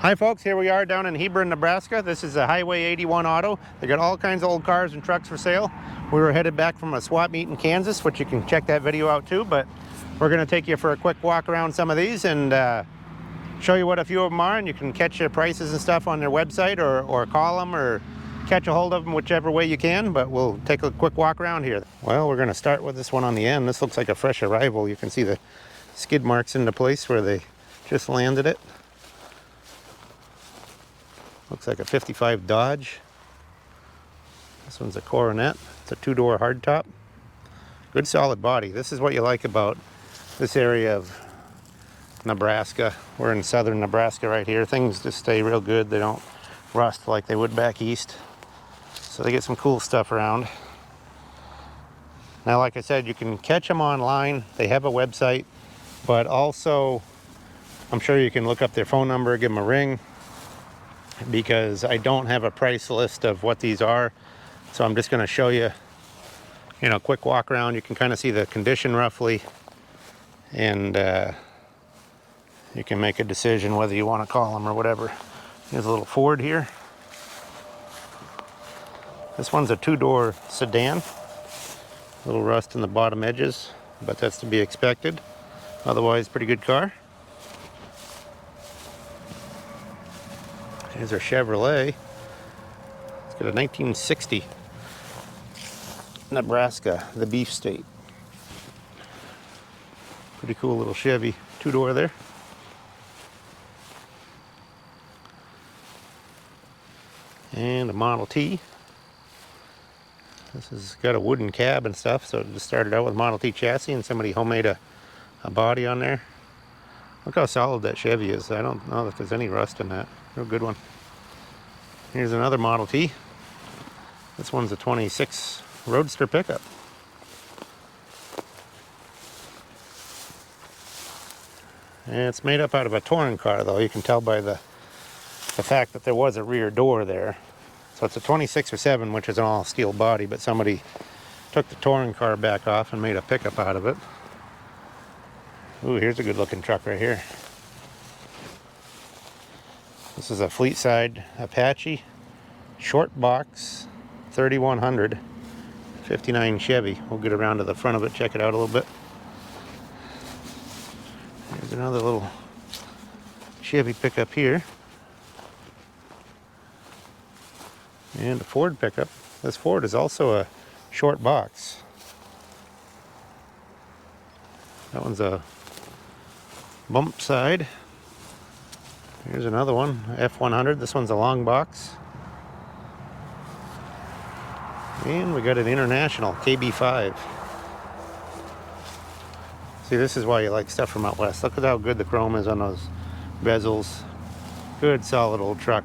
Hi folks, here we are down in Hebron, Nebraska. This is a Highway 81 Auto. They got all kinds of old cars and trucks for sale. We were headed back from a swap meet in Kansas, which you can check that video out too, but we're going to take you for a quick walk around some of these and show you what a few of them are, and you can catch your prices and stuff on their website or call them or catch a hold of them whichever way you can, but we'll take a quick walk around here. Well, we're going to start with this one on the end. This looks like a fresh arrival. You can see the skid marks in the place where they just landed it. Looks like a 55 Dodge. This one's a Coronet. It's a two-door hardtop. Good solid body. This is what you like about this area of Nebraska. We're in southern Nebraska right here. Things just stay real good. They don't rust like they would back east. So they get some cool stuff around. Now, like I said, you can catch them online. They have a website, but also I'm sure you can look up their phone number, give them a ring, because I don't have a price list of what these are. So I'm just going to show you, a quick walk around. You can kind of see the condition roughly, and you can make a decision whether you want to call them or whatever. Here's a little Ford here. This one's a two-door sedan. A little rust in the bottom edges, but that's to be expected. Otherwise, pretty good car. Here's our Chevrolet. It's got a 1960 Nebraska, the beef state. Pretty cool little Chevy two-door there. And a Model T. This has got a wooden cab and stuff, so it just started out with Model T chassis and somebody homemade a body on there. Look how solid that Chevy is. I don't know if there's any rust in that. Real good one. Here's another Model T. This one's a 26 Roadster pickup. And it's made up out of a touring car, though. You can tell by the fact that there was a rear door there. So it's a 26 or 7, which is an all steel body, but somebody took the touring car back off and made a pickup out of it. Ooh, here's a good looking truck right here. This is a Fleet Side Apache short box 3100 59 Chevy. We'll get around to the front of it, check it out a little bit. There's another little Chevy pickup here. And a Ford pickup. This Ford is also a short box. That one's a bump side. Here's another one, F100. This one's a long box. And we got an International KB5. See, this is why you like stuff from out west. Look at how good the chrome is on those bezels. Good, solid old truck.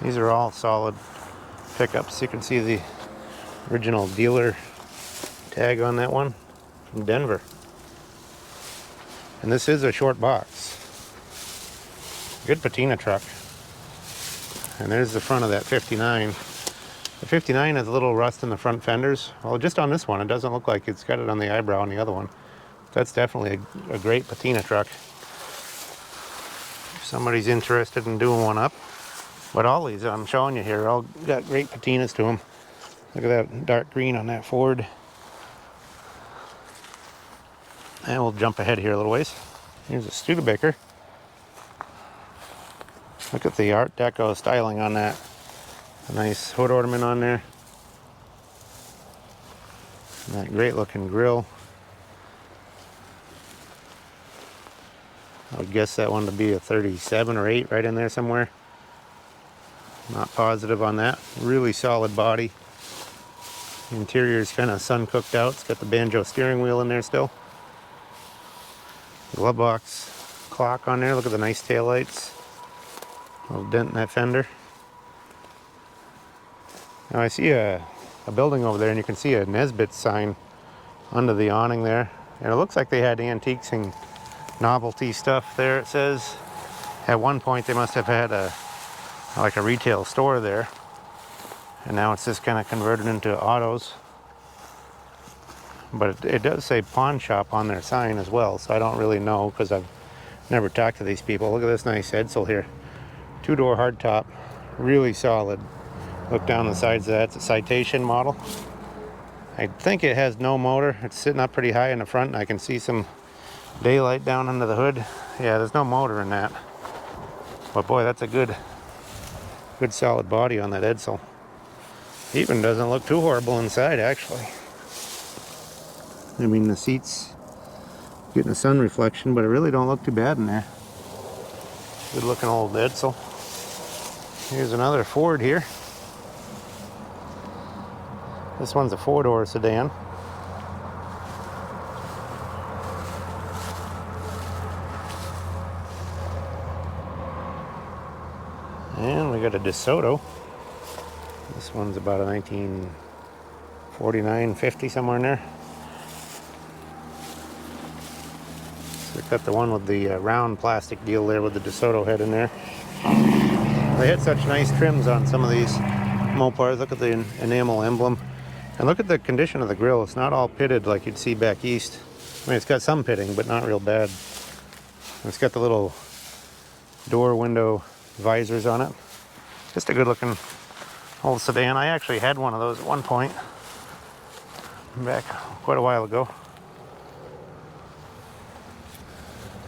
These are all solid pickups. You can see the original dealer tag on that one from Denver. And this is a short box. Good patina truck. And there's the front of that 59. The 59 has a little rust in the front fenders. Well, just on this one, it doesn't look like it's got it on the eyebrow on the other one. That's definitely a great patina truck. If somebody's interested in doing one up. But all these I'm showing you here all got great patinas to them. Look at that dark green on that Ford. And we'll jump ahead here a little ways. Here's a Studebaker. Look at the Art Deco styling on that. A nice hood ornament on there. And that great looking grill. I would guess that one to be a 37 or 8 right in there somewhere. Not positive on that. Really solid body. The interior is kind of sun cooked out. It's got the banjo steering wheel in there still. Glove box clock on there. Look at the nice taillights. Little dent in that fender. Now I see a building over there, and you can see a Nesbitt sign under the awning there. And it looks like they had antiques and novelty stuff there, it says. At one point they must have had like a retail store there. And now it's just kind of converted into autos. But it does say pawn shop on their sign as well, so I don't really know because I've never talked to these people. Look at this nice Edsel here. Two-door hardtop, really solid. Look down the sides of that. It's a Citation model. I think it has no motor. It's sitting up pretty high in the front, and I can see some daylight down under the hood. Yeah, there's no motor in that. But boy, that's a good solid body on that Edsel. Even doesn't look too horrible inside, actually. I mean, the seats getting a sun reflection, but it really don't look too bad in there. Good looking old Edsel. Here's another Ford here. This one's a four-door sedan. And we got a DeSoto. This one's about a 1949, 50, somewhere in there. So we've got the one with the round plastic deal there with the DeSoto head in there. They had such nice trims on some of these Mopars. Look at the enamel emblem. And look at the condition of the grill. It's not all pitted like you'd see back east. I mean, it's got some pitting, but not real bad. And it's got the little door window visors on it. Just a good looking old sedan. I actually had one of those at one point back quite a while ago.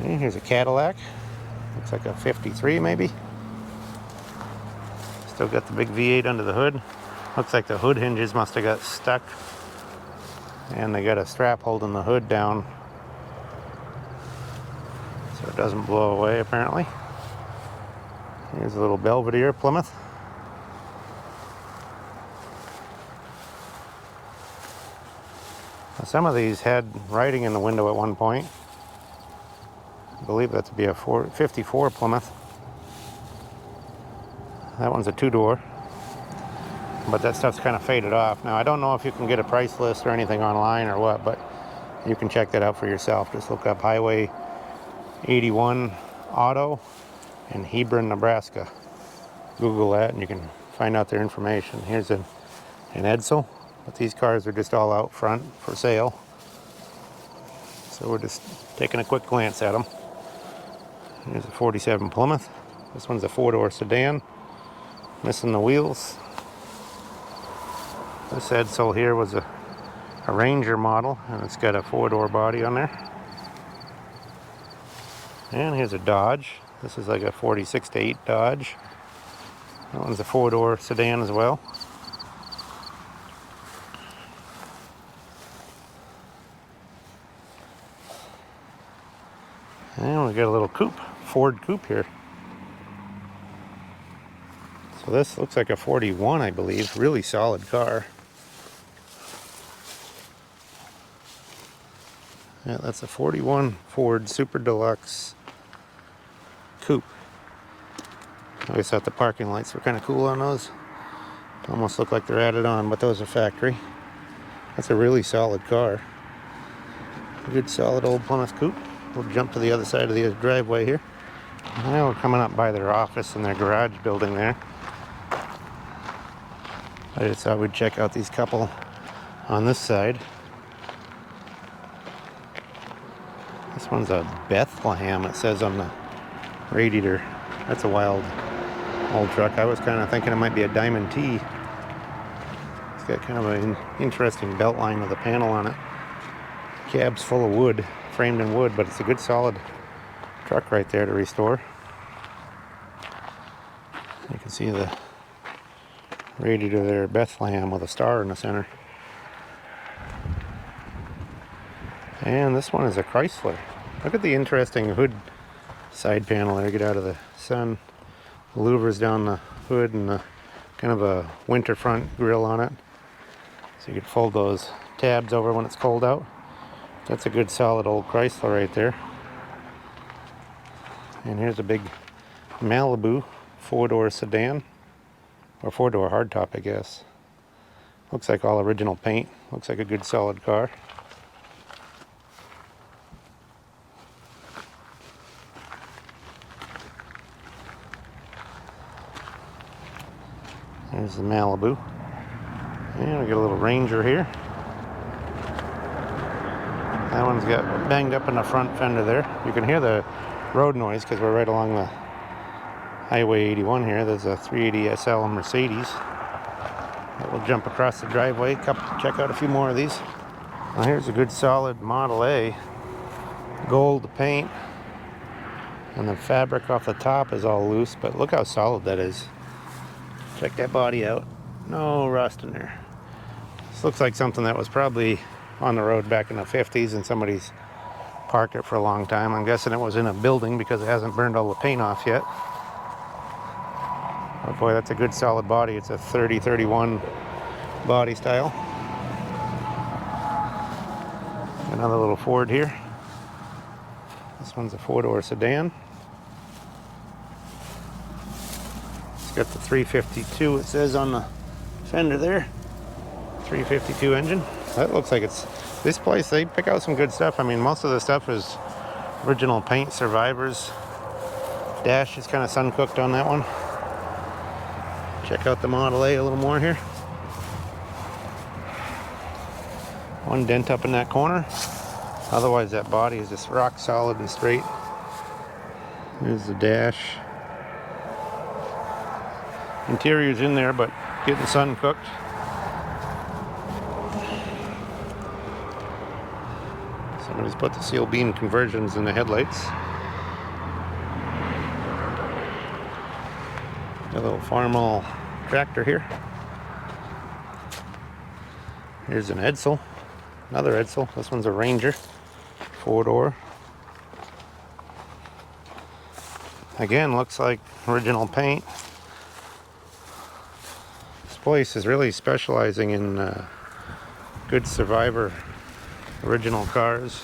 And here's a Cadillac. Looks like a 53 maybe. Still got the big V8 under the hood. Looks like the hood hinges must have got stuck. And they got a strap holding the hood down so it doesn't blow away apparently. Here's a little Belvedere Plymouth. Now, some of these had writing in the window at one point. I believe that to be a 54 Plymouth. That one's a two-door, but that stuff's kind of faded off. Now, I don't know if you can get a price list or anything online or what, but you can check that out for yourself. Just look up Highway 81 Auto in Hebron, Nebraska. Google that and you can find out their information. Here's an Edsel, but these cars are just all out front for sale. So we're just taking a quick glance at them. Here's a 47 Plymouth. This one's a four-door sedan. Missing the wheels. This Edsel here was a Ranger model, and it's got a four-door body on there. And here's a Dodge. This is like a 46 to 8 Dodge. That one's a four-door sedan as well. And we got a little coupe, Ford coupe here. So this looks like a 41, I believe. Really solid car. Yeah, that's a 41 Ford Super Deluxe coupe. I always thought the parking lights were kind of cool on those. Almost look like they're added on, but those are factory. That's a really solid car. A good solid old Plymouth coupe. We'll jump to the other side of the driveway here. Now we're coming up by their office and their garage building there. I just thought we'd check out these couple on this side. This one's a Bethlehem, it says on the radiator. That's a wild old truck. I was kind of thinking it might be a Diamond T. It's got kind of an interesting belt line with a panel on it. Cab's full of wood, framed in wood, but it's a good solid truck right there to restore. You can see the radiator there, Bethlehem, with a star in the center. And this one is a Chrysler. Look at the interesting hood side panel there. Get out of the sun. The louvers down the hood and the kind of a winter front grill on it. So you could fold those tabs over when it's cold out. That's a good solid old Chrysler right there. And here's a big Malibu four-door sedan. Or four-door hardtop, I guess. Looks like all original paint. Looks like a good solid car. There's the Malibu. And we got a little Ranger here. That one's got banged up in the front fender there. You can hear the road noise because we're right along the Highway 81 here. There's a 380 SL Mercedes that will jump across the driveway. Check out a few more of these. Well, here's a good solid Model A. Gold paint. And the fabric off the top is all loose, but look how solid that is. Check that body out. No rust in there. This looks like something that was probably on the road back in the 50s and somebody's parked it for a long time. I'm guessing it was in a building because it hasn't burned all the paint off yet. Oh boy, that's a good solid body. It's a 30-31 body style. Another little Ford here. This one's a four-door sedan. It's got the 352, it says on the fender there. 352 engine. That looks like it's, this place, they pick out some good stuff. I mean, most of the stuff is original paint, survivors. Dash is kind of sun cooked on that one. Check out the Model A a little more here. One dent up in that corner. Otherwise that body is just rock solid and straight. There's the dash. Interior's in there, but getting sun cooked. Somebody's put the seal beam conversions in the headlights. A little Farmall tractor here. Here's an Edsel. Another Edsel. This one's a Ranger. Four-door. Again, looks like original paint. This place is really specializing in good survivor original cars.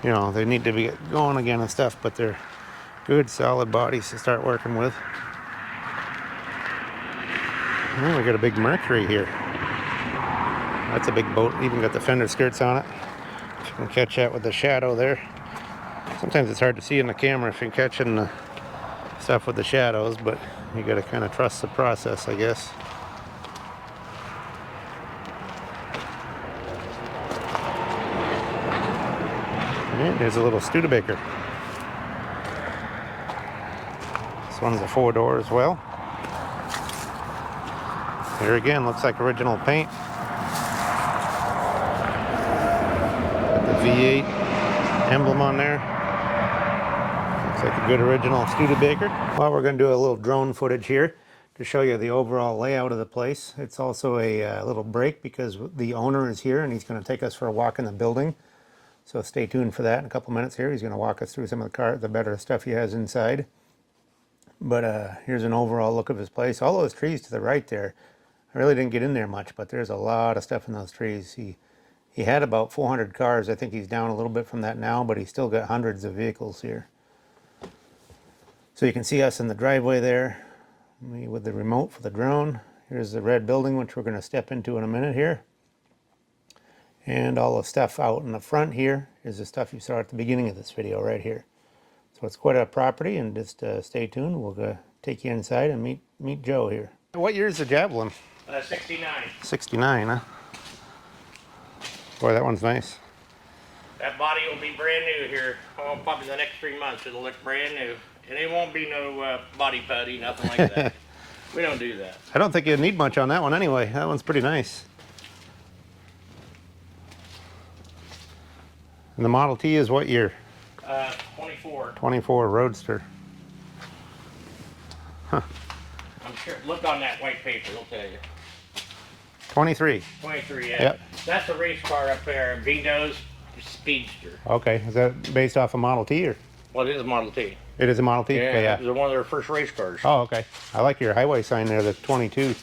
You know, they need to be going again and stuff, but they're good solid bodies to start working with. Oh, we got a big Mercury here. That's a big boat. Even got the fender skirts on it. If you can catch that with the shadow there. Sometimes it's hard to see in the camera if you're catching the stuff with the shadows, but you got to kind of trust the process, I guess. And there's a little Studebaker. This one's a four-door as well. Here again, looks like original paint. Got the V8 emblem on there. Looks like a good original Studebaker. Well, we're going to do a little drone footage here to show you the overall layout of the place. It's also a little break because the owner is here and he's going to take us for a walk in the building. So stay tuned for that in a couple minutes here. He's going to walk us through some of the better stuff he has inside. But here's an overall look of his place. All those trees to the right there, I really didn't get in there much, but there's a lot of stuff in those trees. He had about 400 cars. I think he's down a little bit from that now, but he's still got hundreds of vehicles here. So you can see us in the driveway there with the remote for the drone. Here's the red building, which we're going to step into in a minute here. And all the stuff out in the front here is the stuff you saw at the beginning of this video right here. So it's quite a property, and just stay tuned. We'll go take you inside and meet Joe here. What year is the Javelin? 69. 69, huh? Boy, that one's nice. That body will be brand new here. Oh, probably the next 3 months. It'll look brand new. And it won't be no body putty, nothing like that. We don't do that. I don't think you need much on that one anyway. That one's pretty nice. And the Model T is what year? 24. 24 Roadster. Huh. I'm sure. Look on that white paper. It'll tell you. 23. 23. Yeah. Yep. That's a race car up there. Vito's Speedster. Okay. Is that based off a Model T or? Well, it is a Model T. It is a Model T? Yeah. Okay, yeah. It was one of their first race cars. Oh, okay. I like your highway sign there, the 22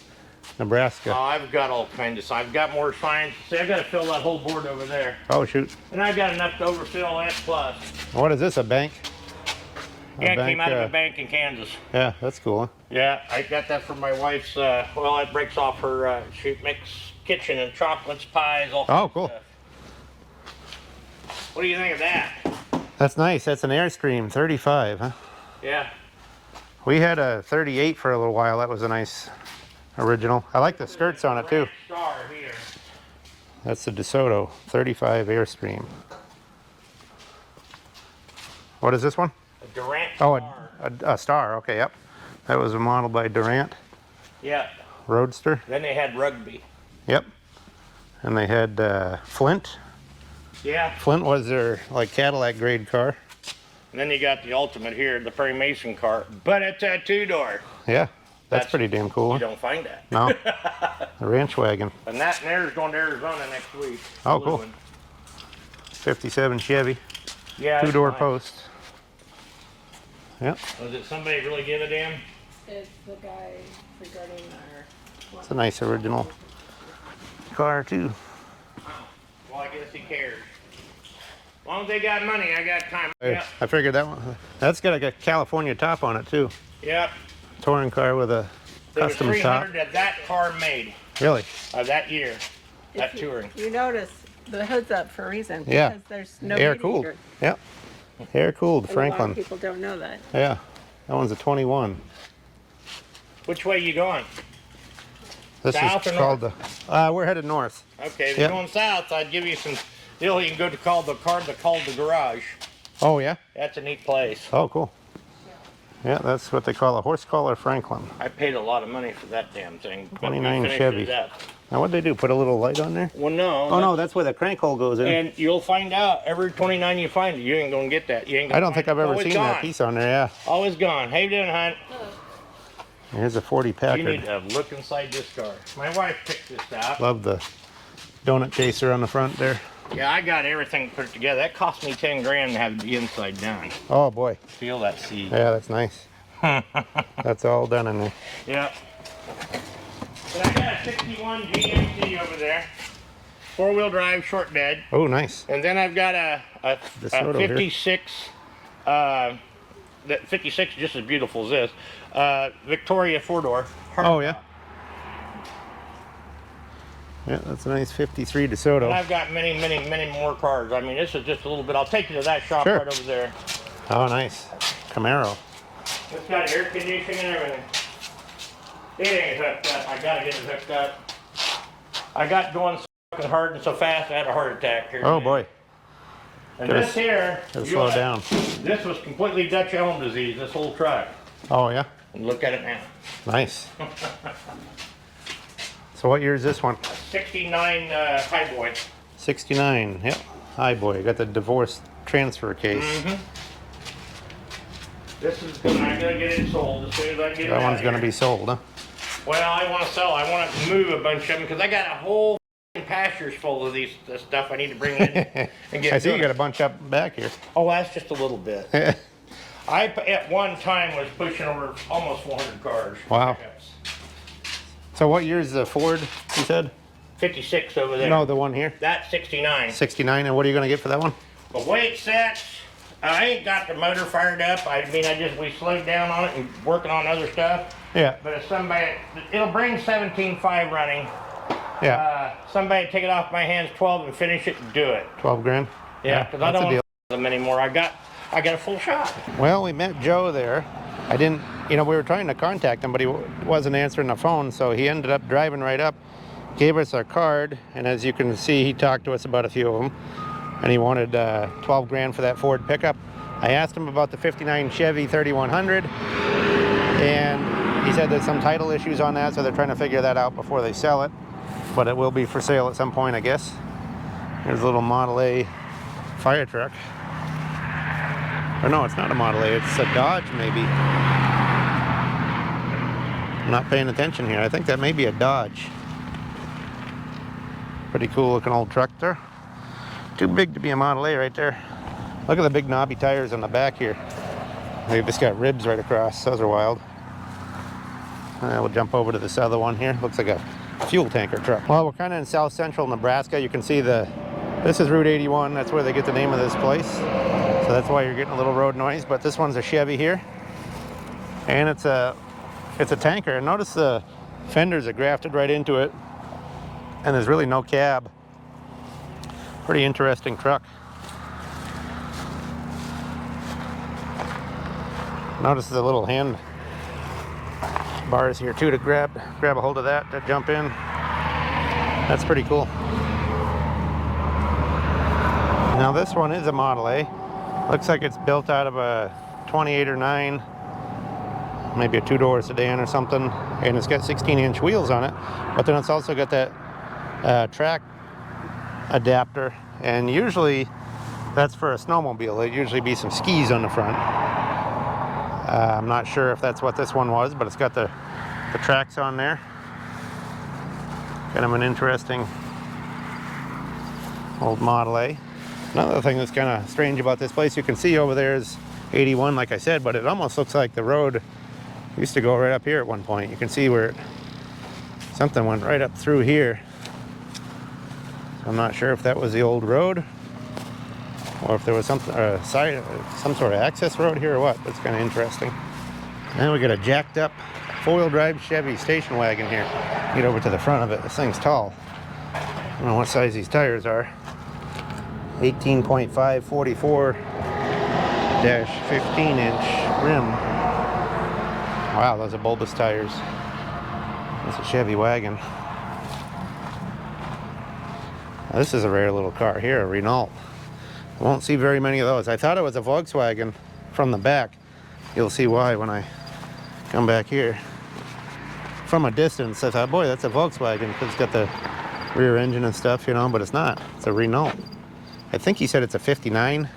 Nebraska. Oh, I've got all kinds of signs. I've got more signs. See, I've got to fill that whole board over there. Oh, shoot. And I've got enough to overfill that plus. What is this, a bank? Yeah, it came out of a bank in Kansas. Yeah, that's cool, huh? Yeah, I got that from my wife's, well, it breaks off her, she makes kitchen and chocolates, pies, all kinds cool. of stuff. What do you think of that? That's nice. That's an Airstream 35, huh? Yeah. We had a 38 for a little while. That was a nice original. I like the skirts on it, too. Star here. That's the DeSoto 35 Airstream. What is this one? A Durant Oh, Star. a Star. Okay, yep. That was a model by Durant. Yeah. Roadster. Then they had Rugby. Yep. And they had Flint. Yeah. Flint was their like Cadillac grade car. And then you got the ultimate here, the Perry Mason car, but it's a 2-door. Yeah, that's pretty damn cool. You don't find that. No. A ranch wagon. And that there's going to Arizona next week. Oh, cool. One. 57 Chevy. Yeah. 2-door nice. post. Yep. Was it somebody really give a damn? It's the guy regarding our... It's a nice original car too. Well, I guess he cares. As long as they got money, I got time. Yep. I figured that one. That's got a California top on it too. Yep. Touring car with a There was custom 300 top. that car made. Really? That year. That touring. You notice the hood's up for a reason. Yeah. Because there's no Air radiator. cooled. Yep. Air cooled A lot Franklin. of people don't know that. Yeah. That one's a 21. Which way you going? This South is or called the. We're headed north. Okay, if Yep. you're going south, I'd give you some deal. You can go to called the garage. Oh yeah. That's a neat place. Oh cool. Yeah, that's what they call a horse collar Franklin. I paid a lot of money for that damn thing. but we 29 finished Chevy. it up. Now what'd they do? Put a little light on there? Well, no. Oh no, that's where the crank hole goes in. And you'll find out every 29 you find, you ain't gonna get that. You ain't gonna I don't think I've ever Always seen gone. that piece on there. Yeah. Always gone. How you doing, hon? Here's a 40 You Packard. need to look inside this car. My wife picked this out. Love the donut chaser on the front there. Yeah, I got everything put together. That cost me 10 grand to have the inside done. Oh boy. Feel that seat. Yeah, that's nice. That's all done in there. Yep. But I got a 61 GMC over there. 4-wheel drive, short bed. Oh, nice. And then I've got a Soto here. 56, that 56 just as beautiful as this, Victoria 4-door. Oh yeah. Yeah, that's a nice 53 DeSoto. And I've got many, many, many more cars. I mean, this is just a little bit. I'll take you to that shop Sure. right over there. Oh, nice. Camaro. It's got air conditioning and everything. It ain't hooked up. I gotta get it hooked up. I got going so fucking hard and so fast I had a heart attack here. Oh today. boy. And Gotta this here, Gotta slow down. this was completely Dutch elm disease, this whole truck. Oh yeah. And look at it now. Nice. So what year is this one? 69 Highboy. 69. Yep. Hi boy. Got the divorce transfer case. Mm-hmm. This is I'm gonna get it sold as soon as I get it That out one's gonna here. be sold, huh? Well, I want to sell. I want to move a bunch of them because I got a whole pastures full of this stuff I need to bring in and get. I see you doing. got a bunch up back here. Oh, that's just a little bit. I at one time was pushing over almost 400 cars. Wow. Pickups. So what year is the Ford, you said? 56 over there. No, the one here. That's 69. 69. And what are you gonna get for that one? The way it sets, I ain't got the motor fired up. I mean, we slowed down on it and working on other stuff. Yeah. But if somebody, it'll bring 17.5 running. Yeah. Somebody take it off my hands 12 and finish it and do it. 12 grand. Yeah, because I that's a don't deal. want them anymore. I got a full shot. Well, we met Joe there. I didn't, we were trying to contact him, but he wasn't answering the phone, so he ended up driving right up, gave us our card, and as you can see, he talked to us about a few of them, and he wanted 12 grand for that Ford pickup. I asked him about the 59 Chevy 3100, and he said there's some title issues on that, so they're trying to figure that out before they sell it, but it will be for sale at some point, I guess. Here's a little Model A fire truck. Or no, it's not a Model A, it's a Dodge maybe. I'm not paying attention here. I think that may be a Dodge. Pretty cool looking old truck there. Too big to be a Model A right there. Look at the big knobby tires on the back here. They've just got ribs right across. Those are wild. We'll jump over to this other one here. Looks like a fuel tanker truck. Well, we're kind of in south central Nebraska. You can see this is Route 81. That's where they get the name of this place. So that's why you're getting a little road noise. But this one's a Chevy here. And it's a tanker. And notice the fenders are grafted right into it. And there's really no cab. Pretty interesting truck. Notice the little hand bars here too to grab a hold of that to jump in. That's pretty cool. Now this one is a Model A. Looks like it's built out of a 28 or 9, maybe a two-door sedan or something, and it's got 16-inch wheels on it, but then it's also got that track adapter, and usually that's for a snowmobile. There'd usually be some skis on the front. I'm not sure if that's what this one was, but it's got the tracks on there. Kind of an interesting old Model A. Another thing that's kind of strange about this place, you can see over there is 81, like I said, but it almost looks like the road used to go right up here at one point. You can see where something went right up through here. So I'm not sure if that was the old road or if there was something, some sort of access road here or what. That's kind of interesting. Now we got a jacked up four-wheel drive Chevy station wagon here. Get over to the front of it. This thing's tall. I don't know what size these tires are. 18.5 44 15-inch rim. Wow, those are bulbous tires. That's a Chevy wagon. Now, this is a rare little car here, a Renault. I won't see very many of those. I thought it was a Volkswagen from the back. You'll see why when I come back here. From a distance, I thought, boy, that's a Volkswagen because it's got the rear engine and stuff, you know, but it's not. It's a Renault. I think he said it's a 59.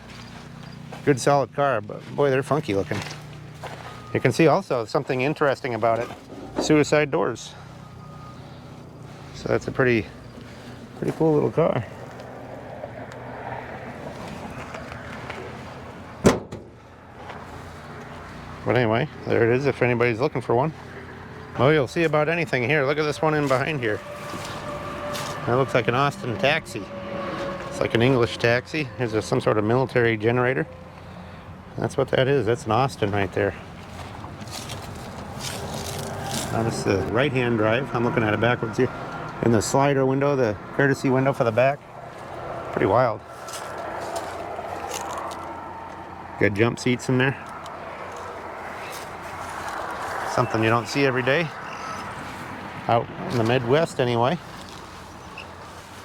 Good solid car, but boy, they're funky looking. You can see also something interesting about it. Suicide doors. So that's a pretty cool little car. But anyway, there it is if anybody's looking for one. Oh, you'll see about anything here. Look at this one in behind here. That looks like an Austin taxi. It's like an English taxi. There's some sort of military generator. That's what that is. That's an Austin right there. Now this is the right-hand drive. I'm looking at it backwards here. And the slider window, the courtesy window for the back. Pretty wild. Got jump seats in there. Something you don't see every day. Out in the Midwest anyway.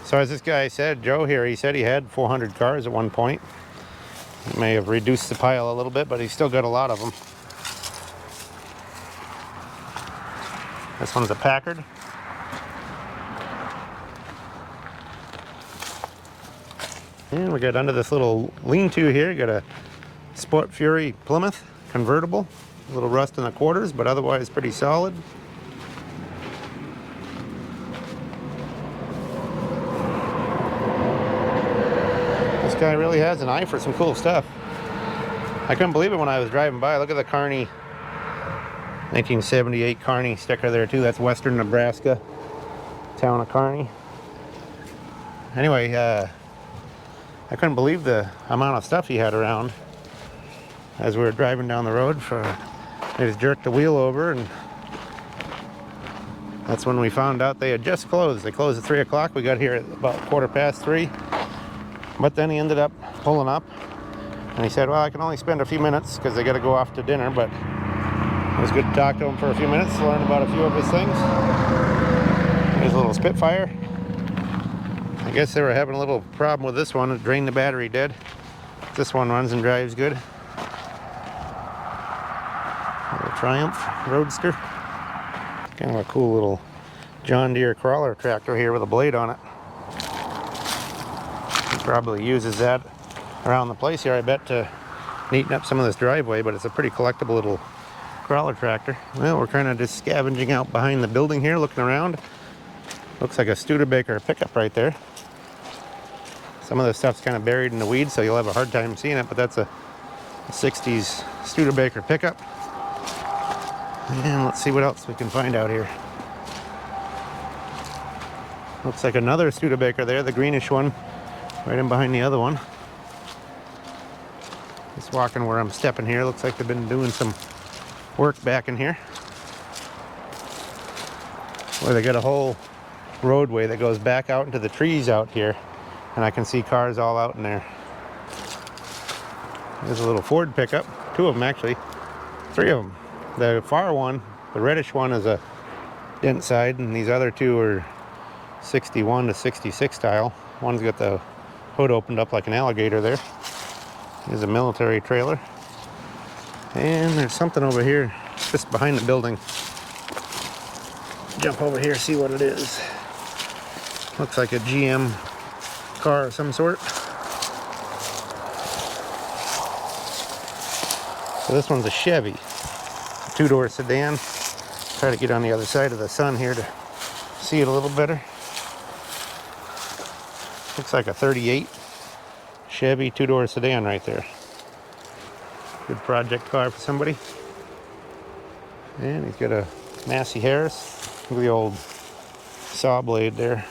So as this guy said, Joe here, he said he had 400 cars at one point. He may have reduced the pile a little bit, but he's still got a lot of them. This one's a Packard. And we got under this little lean-to here, got a Sport Fury Plymouth convertible. A little rust in the quarters, but otherwise pretty solid. This guy really has an eye for some cool stuff. I couldn't believe it when I was driving by. Look at the Kearney, 1978 Kearney sticker there too. That's Western Nebraska, town of Kearney. Anyway, I couldn't believe the amount of stuff he had around as we were driving down the road. They just jerked the wheel over, and that's when we found out they had just closed. They closed at 3 o'clock. We got here at about 3:15. But then he ended up pulling up, and he said, well, I can only spend a few minutes because they got to go off to dinner, but it was good to talk to him for a few minutes, learn about a few of his things. Here's a little Spitfire. I guess they were having a little problem with this one. It drained the battery dead. This one runs and drives good. Little Triumph Roadster. Kind of a cool little John Deere crawler tractor here with a blade on it. He probably uses that around the place here, I bet, to neaten up some of this driveway, but it's a pretty collectible little crawler tractor. Well, we're kind of just scavenging out behind the building here, looking around. Looks like a Studebaker pickup right there. Some of the stuff's kind of buried in the weeds, so you'll have a hard time seeing it, but that's a 60s Studebaker pickup. And let's see what else we can find out here. Looks like another Studebaker there, the greenish one, right in behind the other one. Just walking where I'm stepping here. Looks like they've been doing some work back in here. Where they got a whole roadway that goes back out into the trees out here. And I can see cars all out in there. There's a little Ford pickup. Two of them actually. Three of them. The far one, the reddish one, is a dent side, and these other two are 61 to 66 style. One's got the hood opened up like an alligator there. There's a military trailer. And there's something over here just behind the building. Jump over here, see what it is. Looks like a GM car of some sort. So this one's a Chevy, two-door sedan. Try to get on the other side of the sun here to see it a little better. Looks like a 38 Chevy two-door sedan right there. Good project car for somebody. And he's got a Massey Harris. Look at the old saw blade there.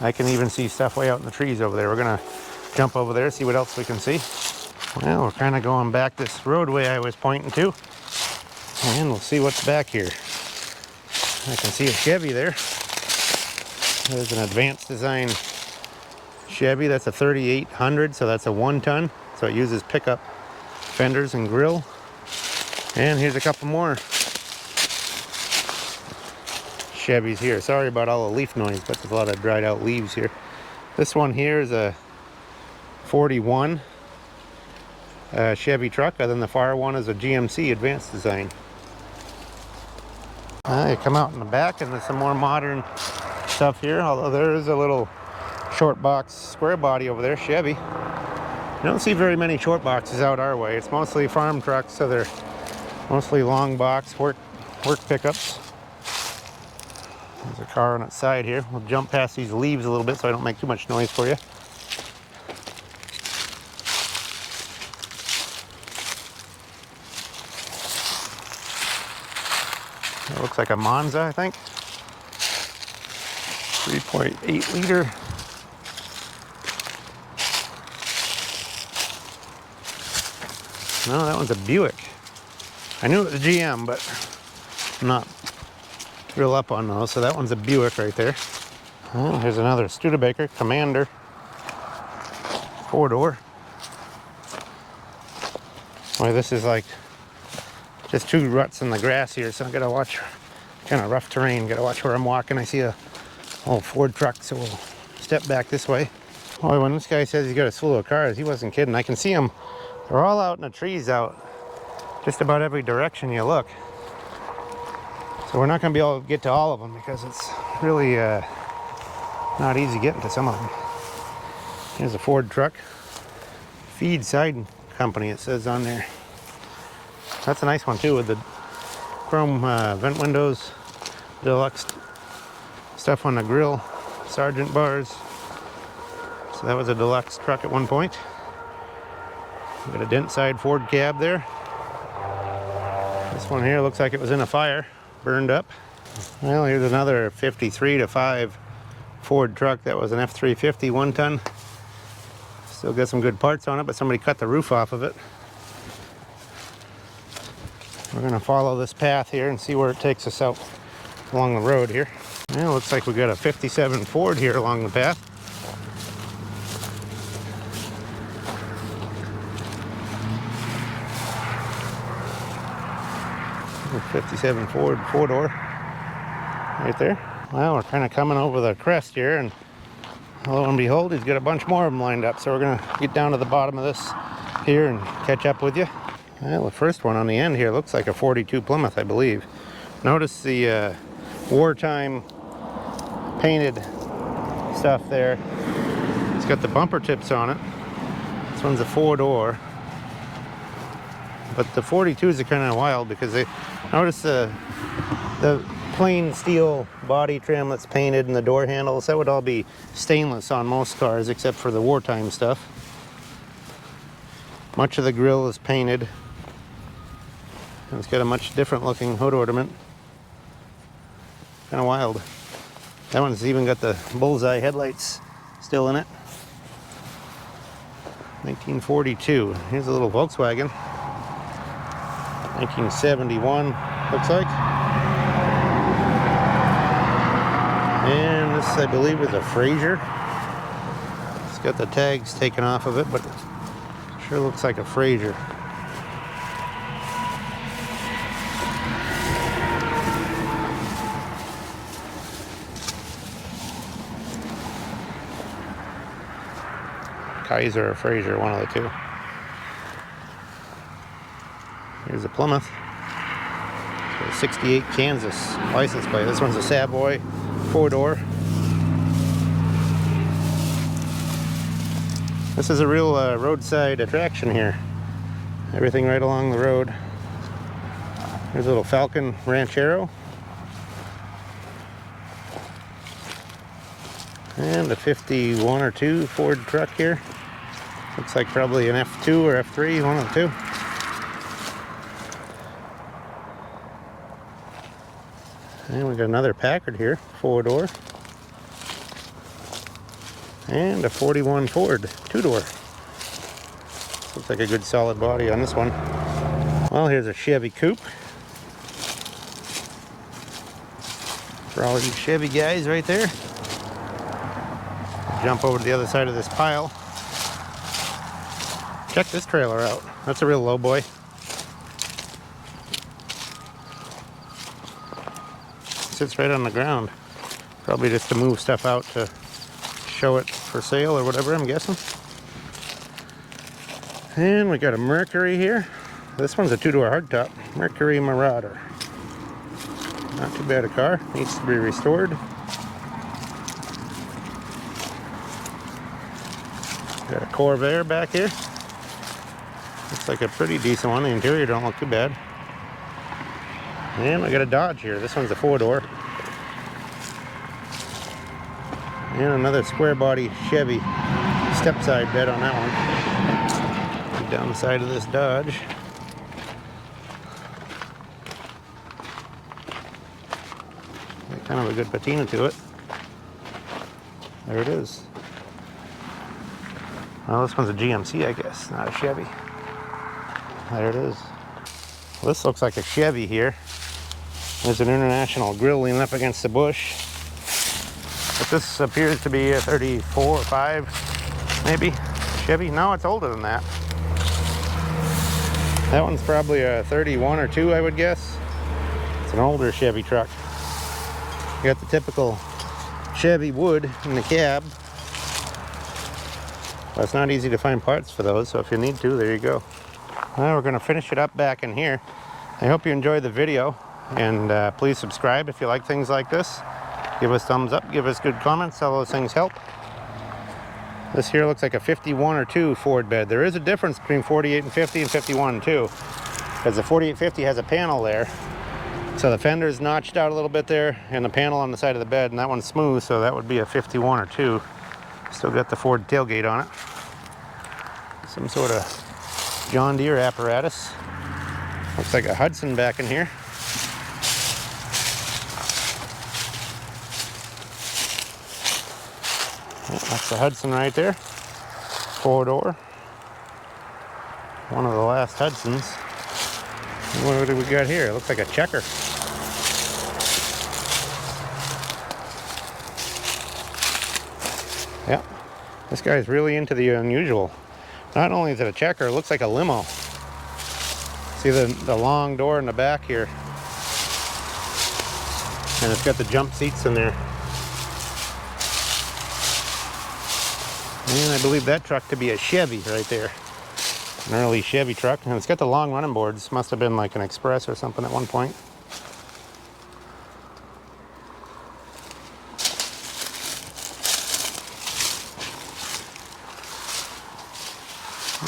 I can even see stuff way out in the trees over there. We're gonna jump over there, see what else we can see. Well, we're kind of going back this roadway I was pointing to. And we'll see what's back here. I can see a Chevy there. There's an advanced design Chevy. That's a 3800, so that's a 1-ton. So it uses pickup fenders and grill. And here's a couple more Chevys here. Sorry about all the leaf noise, but there's a lot of dried out leaves here. This one here is a 41 Chevy truck, and then the far one is a GMC advanced design. You come out in the back and there's some more modern stuff here, although there is a little short box square body over there, Chevy. You don't see very many short boxes out our way. It's mostly farm trucks, so they're mostly long box work pickups. There's a car on its side here. We'll jump past these leaves a little bit so I don't make too much noise for you. It looks like a Monza, I think. 3.8 liter. No, that one's a Buick. I knew it was a GM, but I'm not real up on those. So that one's a Buick right there. Oh, here's another Studebaker Commander. 4-door. Boy, this is like just two ruts in the grass here, so I gotta watch. Kind of rough terrain. Gotta watch where I'm walking. I see a old Ford truck, so we'll step back this way. Boy, when this guy says he's got a slew of cars, he wasn't kidding. I can see them. They're all out in the trees out just about every direction you look. So we're not going to be able to get to all of them because it's really not easy getting to some of them. Here's a Ford truck. Feed Siding Company, it says on there. That's a nice one too, with the chrome vent windows, deluxe stuff on the grill, Sergeant bars. So that was a deluxe truck at one point. Got a dent side Ford cab there. This one here looks like it was in a fire, burned up. Well, here's another 53-5 Ford truck that was an F350 1-ton. Still got some good parts on it, but somebody cut the roof off of it. We're gonna follow this path here and see where it takes us out along the road here. Well, looks like we got a 57 Ford here along the path. 57 Ford 4-door right there. Well, we're kind of coming over the crest here, and lo and behold, he's got a bunch more of them lined up. So we're gonna get down to the bottom of this here and catch up with you. Well, the first one on the end here looks like a 42 Plymouth, I believe. Notice the wartime painted stuff there. It's got the bumper tips on it. This one's a 4-door. But the 42s are kind of wild because they notice the plain steel body trim that's painted and the door handles. That would all be stainless on most cars except for the wartime stuff. Much of the grille is painted. And it's got a much different looking hood ornament. Kind of wild. That one's even got the bullseye headlights still in it. 1942. Here's a little Volkswagen. 1971, looks like. And this, I believe, is a Frazier. It's got the tags taken off of it, but it sure looks like a Frazier. Kaiser or Fraser, one of the two. Here's a Plymouth. 68 Kansas license plate. This one's a Savoy 4-door. This is a real roadside attraction here. Everything right along the road. There's a little Falcon Ranchero. And a 51 or 2 Ford truck here. Looks like probably an F2 or F3, one of the two. And we got another Packard here, 4-door. And a 41 Ford, 2-door. Looks like a good solid body on this one. Well, here's a Chevy coupe. For all you Chevy guys right there. Jump over to the other side of this pile. Check this trailer out. That's a real low boy. Sits right on the ground. Probably just to move stuff out to show it for sale or whatever, I'm guessing. And we got a Mercury here. This one's a 2-door hardtop. Mercury Marauder. Not too bad a car. Needs to be restored. Got a Corvair back here. Looks like a pretty decent one. The interior don't look too bad. And I got a Dodge here. This one's a 4-door. And another square body Chevy step side bed on that one. Down the side of this Dodge. Got kind of a good patina to it. There it is. Well, this one's a GMC, I guess, not a Chevy. There it is. Well, this looks like a Chevy here. There's an International grill leaning up against the bush. But this appears to be a 34 or 5, maybe, Chevy. No, it's older than that. That one's probably a 31 or 2, I would guess. It's an older Chevy truck. You got the typical Chevy wood in the cab. But it's not easy to find parts for those, so if you need to, there you go. Well, we're going to finish it up back in here. I hope you enjoyed the video, and please subscribe if you like things like this. Give us thumbs up, give us good comments, all those things help. This here looks like a 51 or 2 Ford bed. There is a difference between 48 and 50 and 51 and 2, because the 4850 has a panel there. So the fender's notched out a little bit there, and the panel on the side of the bed, and that one's smooth, so that would be a 51 or 2. Still got the Ford tailgate on it. Some sort of John Deere apparatus. Looks like a Hudson back in here. Yeah, that's the Hudson right there. 4-door. One of the last Hudsons. What do we got here? It looks like a checker. Yeah, this guy's really into the unusual. Not only is it a checker, it looks like a limo. See the long door in the back here. And it's got the jump seats in there. And I believe that truck to be a Chevy right there. An early Chevy truck. And it's got the long running boards. Must have been like an Express or something at one point.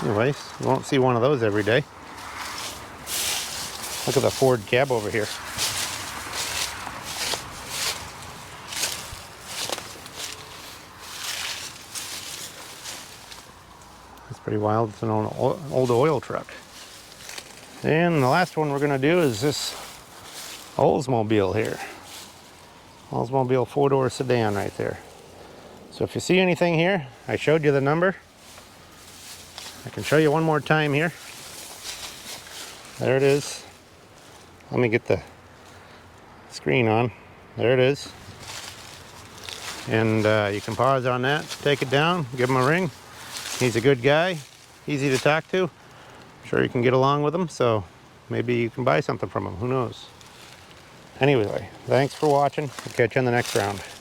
Anyways, you won't see one of those every day. Look at the Ford cab over here. That's pretty wild. It's an old oil truck. And the last one we're going to do is this Oldsmobile here. Oldsmobile 4-door sedan right there. So if you see anything here, I showed you the number. I can show you one more time here. There it is. Let me get the screen on. There it is. And you can pause on that, take it down, give him a ring. He's a good guy, easy to talk to. I'm sure you can get along with him, so maybe you can buy something from him, who knows. Anyway, thanks for watching. I'll catch you on the next round.